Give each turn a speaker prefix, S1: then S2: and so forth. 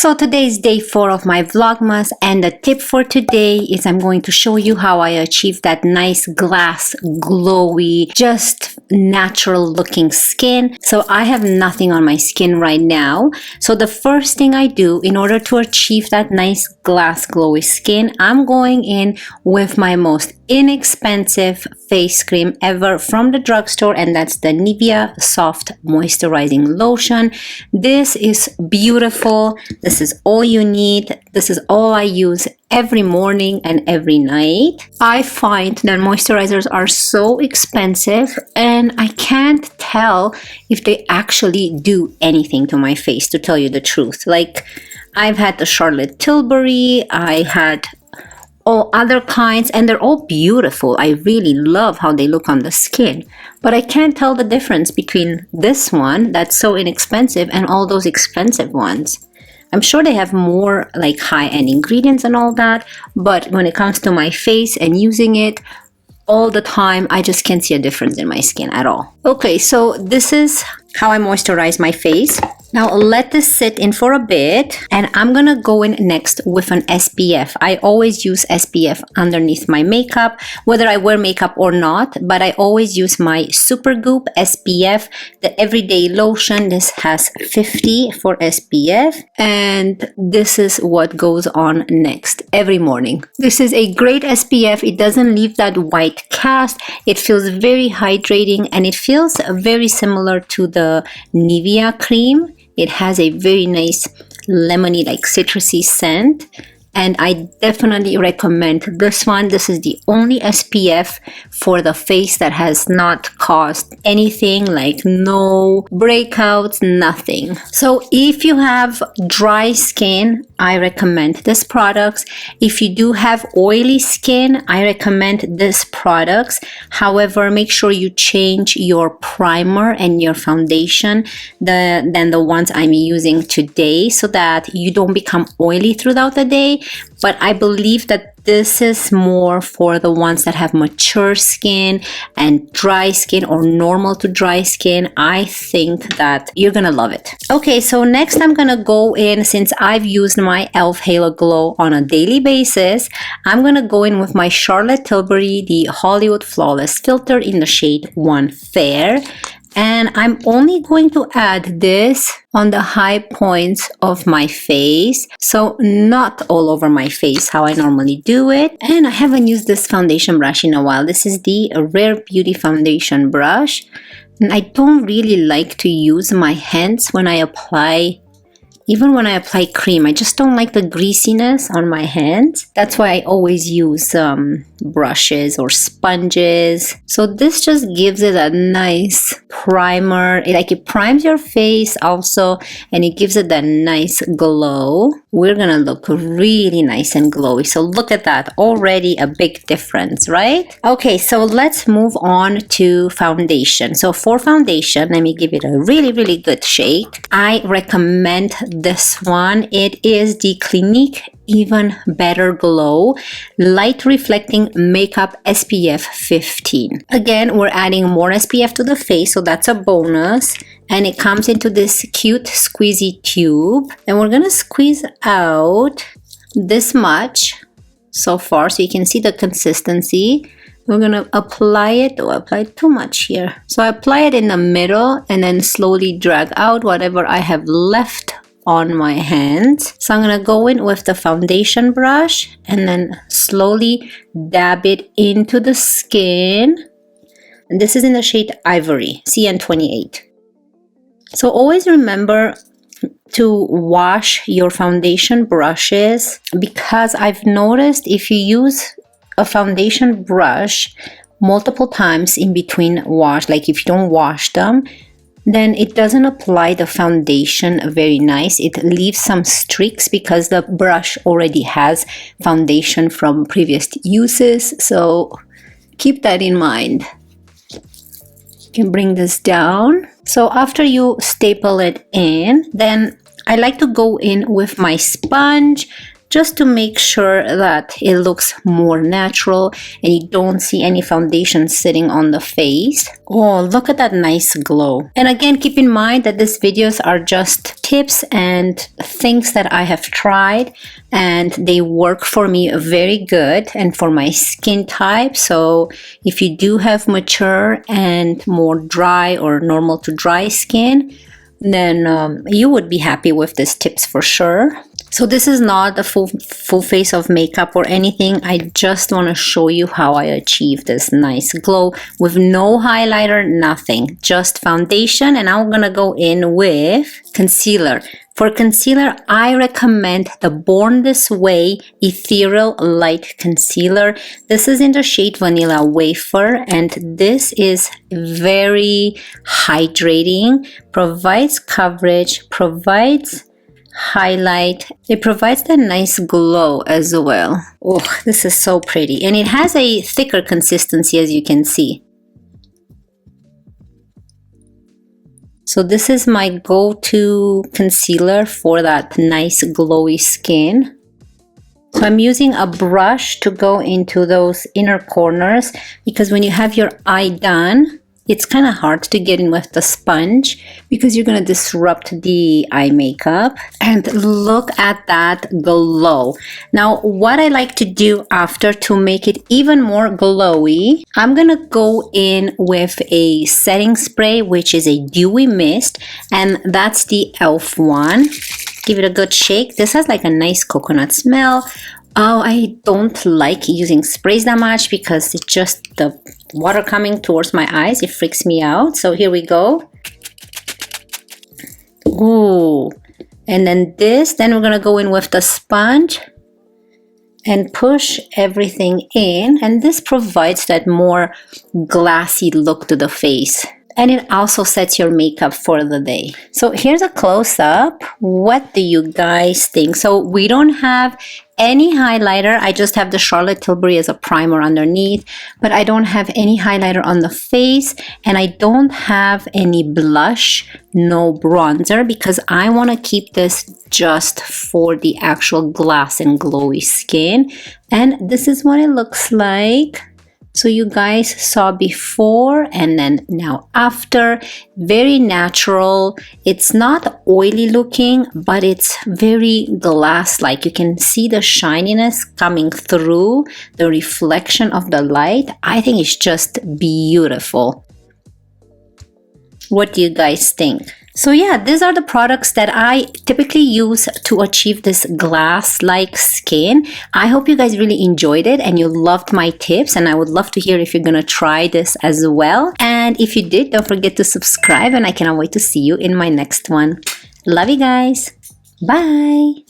S1: So today is day 4 of my Vlogmas, and the tip for today is I'm going to show you how I achieve that nice glass, glowy, just natural looking skin. So I have nothing on my skin right now. So the first thing I do in order to achieve that nice glass, glowy skin, I'm going in with my most inexpensive face cream ever from the drugstore, and that's the Nivea Soft Moisturizing Lotion. This is beautiful. This is all you need. This is all I use every morning and every night. I find that moisturizers are so expensive and I can't tell if they actually do anything to my face, to tell you the truth. Like, I've had the Charlotte Tilbury, I had all other kinds, and they're all beautiful. I really love how they look on the skin, but I can't tell the difference between this one that's so inexpensive and all those expensive ones. I'm sure they have more like high-end ingredients and all that, but when it comes to my face and using it all the time, I just can't see a difference in my skin at all. Okay, so this is how I moisturize my face. Now let this sit in for a bit, and I'm gonna go in next with an SPF. I always use SPF underneath my makeup, whether I wear makeup or not, but I always use my Supergoop SPF, the everyday lotion. This has 50 for SPF, and this is what goes on next every morning. This is a great SPF. It doesn't leave that white cast. It feels very hydrating, and it feels very similar to the Nivea cream. It has a very nice lemony, like citrusy scent, and I definitely recommend this one. This is the only SPF for the face that has not caused anything, like no breakouts, nothing. So if you have dry skin, I recommend this products. If you do have oily skin, I recommend this products. However, make sure you change your primer and your foundation than the ones I'm using today, so that you don't become oily throughout the day. But I believe that this is more for the ones that have mature skin and dry skin or normal to dry skin. I think that you're gonna love it. Okay, so next I'm gonna go in, since I've used my e.l.f. Halo Glow on a daily basis, I'm gonna go in with my Charlotte Tilbury, the Hollywood Flawless Filter in the shade 1 Fair. And I'm only going to add this on the high points of my face, so not all over my face how I normally do it. And I haven't used this foundation brush in a while. This is the Rare Beauty foundation brush, and I don't really like to use my hands when I apply. Even when I apply cream, I just don't like the greasiness on my hands. That's why I always use brushes or sponges. So this just gives it a nice primer. It primes your face also, and it gives it that nice glow. We're gonna look really nice and glowy. So look at that, already a big difference, right? Okay, so let's move on to foundation. So for foundation, let me give it a really, really good shake. I recommend this one. It is the Clinique Even Better Glow Light Reflecting Makeup SPF 15. Again, we're adding more SPF to the face, so that's a bonus. And it comes into this cute squeezy tube, and we're gonna squeeze out this much so far, so you can see the consistency. We're gonna apply it. Oh, I applied too much here. So I apply it in the middle and then slowly drag out whatever I have left on my hands. So I'm gonna go in with the foundation brush and then slowly dab it into the skin. And this is in the shade Ivory, CN28. So always remember to wash your foundation brushes, because I've noticed if you use a foundation brush multiple times in between wash, like if you don't wash them, then it doesn't apply the foundation very nice. It leaves some streaks because the brush already has foundation from previous uses. So keep that in mind. You can bring this down. So after you staple it in, then I like to go in with my sponge just to make sure that it looks more natural and you don't see any foundation sitting on the face. Oh, look at that nice glow. And again, keep in mind that these videos are just tips and things that I have tried, and they work for me very good and for my skin type. So if you do have mature and more dry or normal to dry skin, then you would be happy with these tips for sure. So this is not a full face of makeup or anything. I just want to show you how I achieve this nice glow with no highlighter, nothing, just foundation. And I'm gonna go in with concealer. For concealer, I recommend the Born This Way Ethereal Light Concealer. This is in the shade Vanilla Wafer, and this is very hydrating, provides coverage, provides highlight. It provides that nice glow as well. Oh, this is so pretty. And it has a thicker consistency, as you can see. So this is my go-to concealer for that nice glowy skin. So I'm using a brush to go into those inner corners, because when you have your eye done, it's kind of hard to get in with the sponge because you're going to disrupt the eye makeup. And look at that glow. Now, what I like to do after to make it even more glowy, I'm going to go in with a setting spray, which is a dewy mist, and that's the e.l.f. one. Give it a good shake. This has like a nice coconut smell. Oh, I don't like using sprays that much because it's just the water coming towards my eyes. It freaks me out. So here we go. Ooh. And then this, then we're going to go in with the sponge and push everything in. And this provides that more glassy look to the face. And it also sets your makeup for the day. So here's a close-up. What do you guys think? So we don't have any highlighter. I just have the Charlotte Tilbury as a primer underneath, but I don't have any highlighter on the face, and I don't have any blush, no bronzer, because I want to keep this just for the actual glass and glowy skin. And this is what it looks like. So you guys saw before and then now after. Very natural. It's not oily looking, but it's very glass-like. You can see the shininess coming through the reflection of the light. I think it's just beautiful. What do you guys think? So yeah, these are the products that I typically use to achieve this glass-like skin. I hope you guys really enjoyed it and you loved my tips, and I would love to hear if you're gonna try this as well. And if you did, don't forget to subscribe, and I cannot wait to see you in my next one. Love you guys. Bye.